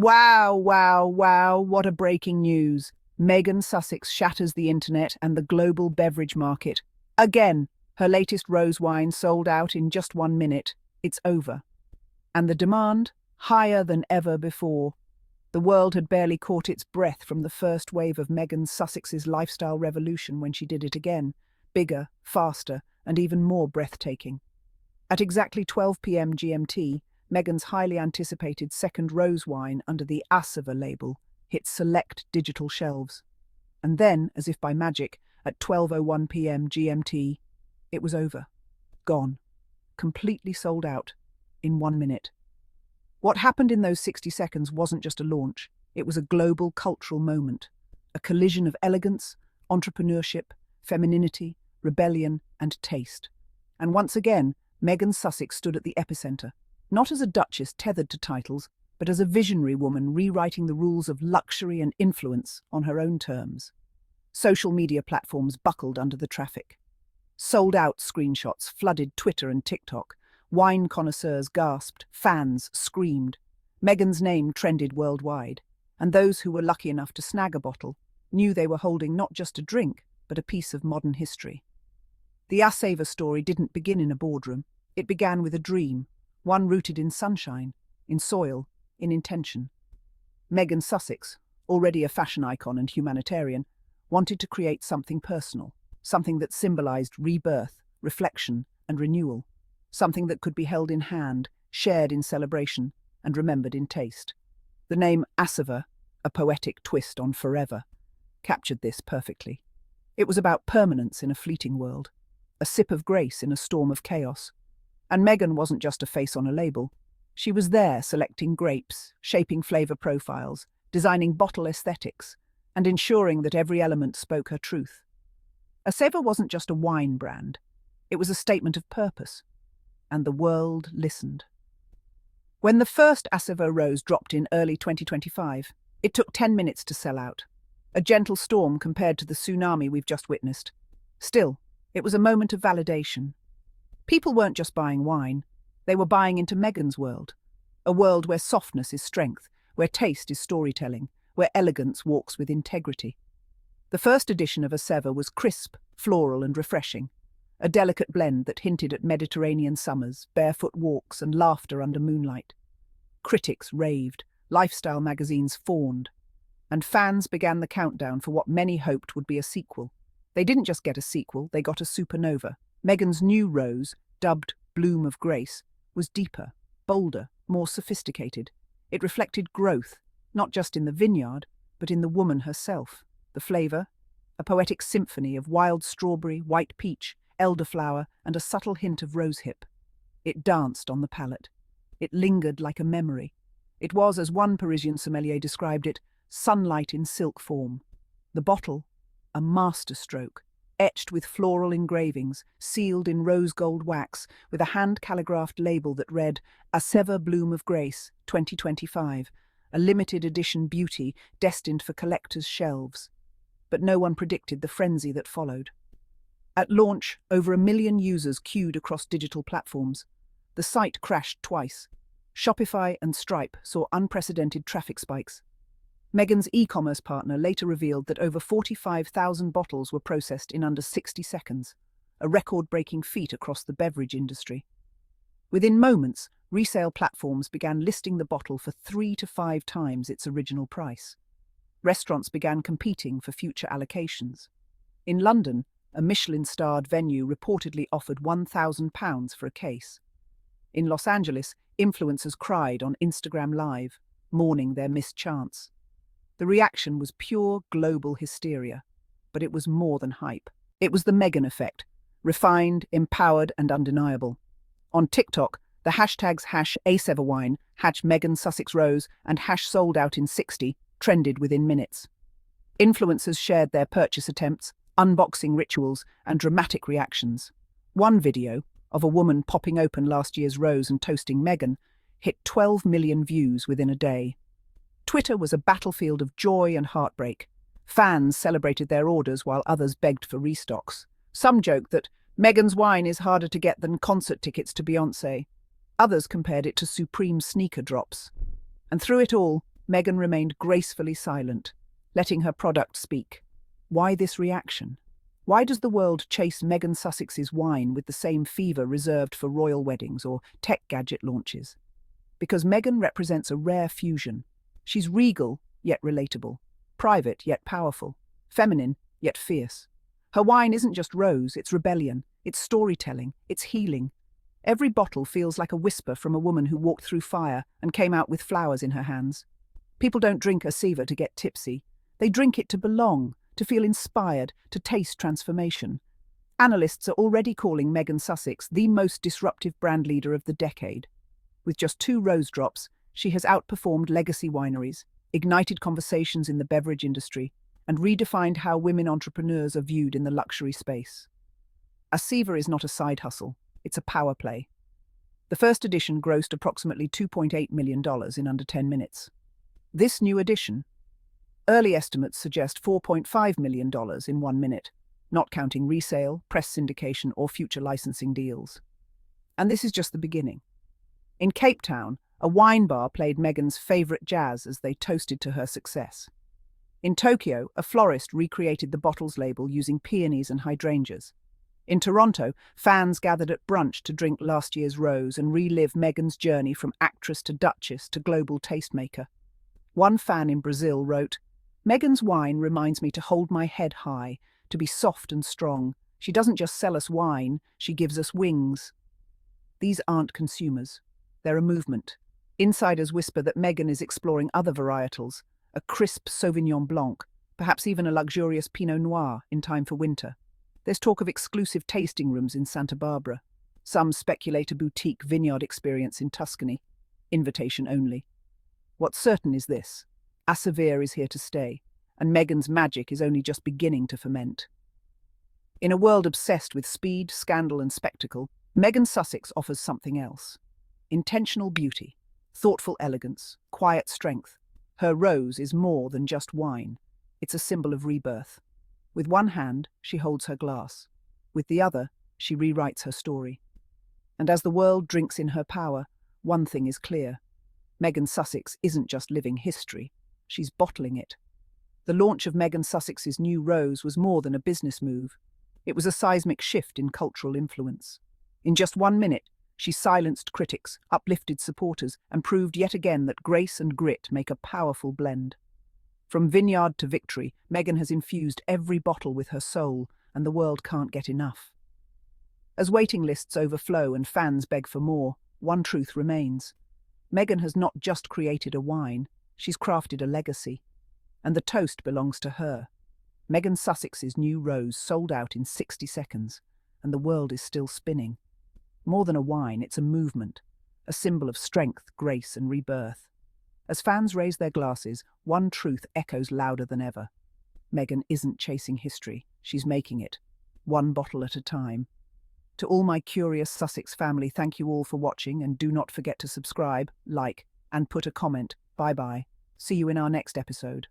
Wow, wow, wow, what a breaking news. Megan Sussex shatters the internet and the global beverage market. Again, her latest rose wine sold out in just 1 minute. It's over. And the demand? Higher than ever before. The world had barely caught its breath from the first wave of Megan Sussex's lifestyle revolution when she did it again. Bigger, faster, and even more breathtaking. At exactly 12 p.m. GMT, Meghan's highly anticipated second rose wine under the Asava label hit select digital shelves. And then, as if by magic, at 12:01 p.m. GMT, it was over. Gone. Completely sold out. In 1 minute. What happened in those 60 seconds wasn't just a launch. It was a global cultural moment. A collision of elegance, entrepreneurship, femininity, rebellion, and taste. And once again, Megan Sussex stood at the epicenter, not as a duchess tethered to titles, but as a visionary woman rewriting the rules of luxury and influence on her own terms. Social media platforms buckled under the traffic. Sold-out screenshots flooded Twitter and TikTok. Wine connoisseurs gasped, fans screamed. Meghan's name trended worldwide, and those who were lucky enough to snag a bottle knew they were holding not just a drink, but a piece of modern history. The Asava story didn't begin in a boardroom. It began with a dream, one rooted in sunshine, in soil, in intention. Megan Sussex, already a fashion icon and humanitarian, wanted to create something personal, something that symbolized rebirth, reflection, and renewal, something that could be held in hand, shared in celebration, and remembered in taste. The name Asava, a poetic twist on forever, captured this perfectly. It was about permanence in a fleeting world, a sip of grace in a storm of chaos. And Meghan wasn't just a face on a label. She was there selecting grapes, shaping flavor profiles, designing bottle aesthetics, and ensuring that every element spoke her truth. Asava wasn't just a wine brand. It was a statement of purpose. And the world listened. When the first Asava rose dropped in early 2025, it took 10 minutes to sell out. A gentle storm compared to the tsunami we've just witnessed. Still, it was a moment of validation. People weren't just buying wine, they were buying into Meghan's world. A world where softness is strength, where taste is storytelling, where elegance walks with integrity. The first edition of Asava was crisp, floral and refreshing. A delicate blend that hinted at Mediterranean summers, barefoot walks and laughter under moonlight. Critics raved, lifestyle magazines fawned, and fans began the countdown for what many hoped would be a sequel. They didn't just get a sequel, they got a supernova. Meghan's new rose, dubbed Bloom of Grace, was deeper, bolder, more sophisticated. It reflected growth, not just in the vineyard, but in the woman herself. The flavour? A poetic symphony of wild strawberry, white peach, elderflower, and a subtle hint of rosehip. It danced on the palate. It lingered like a memory. It was, as one Parisian sommelier described it, sunlight in silk form. The bottle, a masterstroke, etched with floral engravings, sealed in rose gold wax, with a hand-calligraphed label that read, Asava Bloom of Grace, 2025, a limited edition beauty destined for collectors' shelves. But no one predicted the frenzy that followed. At launch, over 1 million users queued across digital platforms. The site crashed twice. Shopify and Stripe saw unprecedented traffic spikes. Meghan's e-commerce partner later revealed that over 45,000 bottles were processed in under 60 seconds, a record-breaking feat across the beverage industry. Within moments, resale platforms began listing the bottle for 3 to 5 times its original price. Restaurants began competing for future allocations. In London, a Michelin-starred venue reportedly offered £1,000 for a case. In Los Angeles, influencers cried on Instagram Live, mourning their missed chance. The reaction was pure global hysteria, but it was more than hype. It was the Meghan effect, refined, empowered, and undeniable. On TikTok, the hashtags #ASavaWine, #Megan Sussex Rose, and #SoldOut in 60 trended within minutes. Influencers shared their purchase attempts, unboxing rituals, and dramatic reactions. One video, of a woman popping open last year's rose and toasting Meghan, hit 12 million views within a day. Twitter was a battlefield of joy and heartbreak. Fans celebrated their orders while others begged for restocks. Some joked that Meghan's wine is harder to get than concert tickets to Beyoncé. Others compared it to supreme sneaker drops. And through it all, Meghan remained gracefully silent, letting her product speak. Why this reaction? Why does the world chase Megan Sussex's wine with the same fever reserved for royal weddings or tech gadget launches? Because Meghan represents a rare fusion. She's regal, yet relatable, private, yet powerful, feminine, yet fierce. Her wine isn't just rose, it's rebellion, it's storytelling, it's healing. Every bottle feels like a whisper from a woman who walked through fire and came out with flowers in her hands. People don't drink Asava to get tipsy. They drink it to belong, to feel inspired, to taste transformation. Analysts are already calling Megan Sussex the most disruptive brand leader of the decade. With just 2 rose drops, she has outperformed legacy wineries, ignited conversations in the beverage industry, and redefined how women entrepreneurs are viewed in the luxury space. Asava is not a side hustle, it's a power play. The first edition grossed approximately $2.8 million in under 10 minutes. This new edition, early estimates suggest $4.5 million in 1 minute, not counting resale, press syndication, or future licensing deals. And this is just the beginning. In Cape Town, a wine bar played Meghan's favourite jazz as they toasted to her success. In Tokyo, a florist recreated the bottle's label using peonies and hydrangeas. In Toronto, fans gathered at brunch to drink last year's rose and relive Meghan's journey from actress to duchess to global tastemaker. One fan in Brazil wrote, "Meghan's wine reminds me to hold my head high, to be soft and strong. She doesn't just sell us wine, she gives us wings." These aren't consumers. They're a movement. Insiders whisper that Meghan is exploring other varietals, a crisp Sauvignon Blanc, perhaps even a luxurious Pinot Noir in time for winter. There's talk of exclusive tasting rooms in Santa Barbara. Some speculate a boutique vineyard experience in Tuscany, invitation only. What's certain is this: Asava is here to stay, and Meghan's magic is only just beginning to ferment. In a world obsessed with speed, scandal, and spectacle, Megan Sussex offers something else. Intentional beauty, thoughtful elegance, quiet strength. Her rose is more than just wine. It's a symbol of rebirth. With one hand, she holds her glass. With the other, she rewrites her story. And as the world drinks in her power, one thing is clear. Megan Sussex isn't just living history, she's bottling it. The launch of Megan Sussex's new rose was more than a business move. It was a seismic shift in cultural influence. In just 1 minute, she silenced critics, uplifted supporters, and proved yet again that grace and grit make a powerful blend. From vineyard to victory, Meghan has infused every bottle with her soul, and the world can't get enough. As waiting lists overflow and fans beg for more, one truth remains. Meghan has not just created a wine, she's crafted a legacy. And the toast belongs to her. Megan Sussex's new rose sold out in 60 seconds, and the world is still spinning. More than a wine, it's a movement, a symbol of strength, grace, and rebirth. As fans raise their glasses, one truth echoes louder than ever. Meghan isn't chasing history, she's making it, one bottle at a time. To all my curious Sussex family, thank you all for watching, and do not forget to subscribe, like, and put a comment. Bye-bye. See you in our next episode.